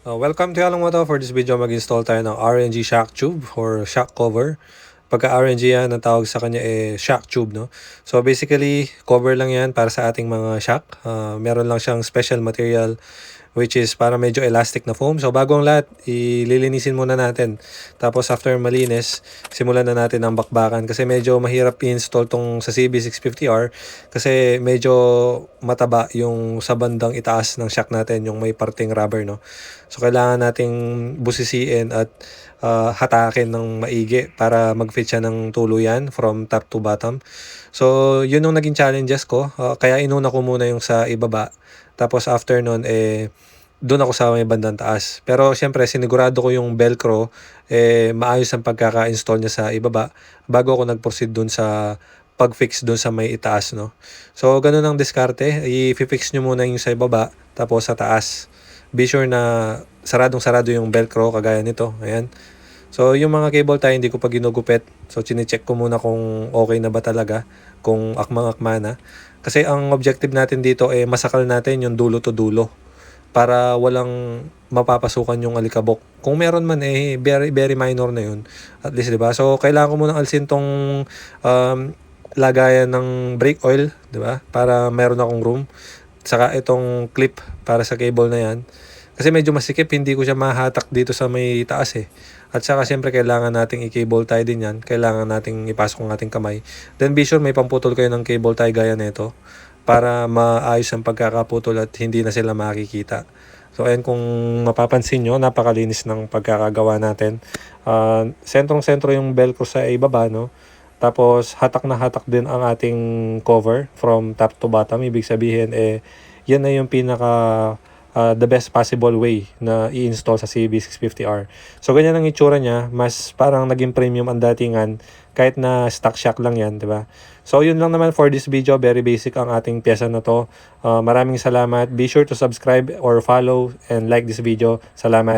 Welcome to Yalong Moto. For this video, mag-install tayo ng RNG shock tube or shock cover. Pagka RNG yan, ang tawag sa kanya shock tube, no? So basically, cover lang yan para sa ating mga shock. Meron lang siyang special material which is para medyo elastic na foam. So bago ang lahat, ililinisin muna natin. Tapos after malinis, simulan na natin ang bakbakan kasi medyo mahirap i-install tong sa CB650R kasi medyo mataba yung sa bandang itaas ng shock natin, yung may parting rubber, no? So kailangan nating busisiin at hatakin ng maigi para mag-fit siya ng tuluyan from top to bottom. So yun yung naging challenges ko. Kaya inuna ko muna yung sa ibaba. Tapos after nun, doon ako sa may bandang taas. Pero syempre, sinigurado ko yung velcro, maayos ang pagkaka-install niya sa ibaba bago ako nag-proceed doon sa pag-fix doon sa may itaas, no? So, ganun ang diskarte. I-fix nyo muna yung sa ibaba, tapos sa taas. Be sure na saradong-sarado yung velcro, kagaya nito. Ayan. So, yung mga cable tie, hindi ko pa ginugupit. So, chinecheck ko muna kung okay na ba talaga, kung akmang-akma na. Kasi ang objective natin dito, masakal natin yung dulo to dulo para walang mapapasukan yung alikabok. Kung meron man, very, very minor na yun. At least, di ba? So, kailangan ko munang alisin tong lagayan ng brake oil, di ba? Para meron akong room. Saka itong clip para sa cable na yan. Kasi medyo masikip, hindi ko siya mahatak dito sa may taas At saka syempre kailangan nating i-cable tie din yan. Kailangan nating ipasok ang ating kamay. Then be sure may pamputol kayo ng cable tie gaya nito para maayos ang pagkakaputol at hindi na sila makikita. So ayan, kung mapapansin nyo, napakalinis ng pagkakagawa natin. Sentrong-sentro yung velcro sa ibaba, no? Tapos hatak na hatak din ang ating cover from top to bottom. Ibig sabihin, yan na yung pinaka the best possible way na i-install sa CB650R. So ganyan ang itsura niya, mas parang naging premium ang datingan kahit na stock shock lang yan, di ba? So yun lang naman for this video, very basic ang ating pyesa na to. Maraming salamat. Be sure to subscribe or follow and like this video. Salamat.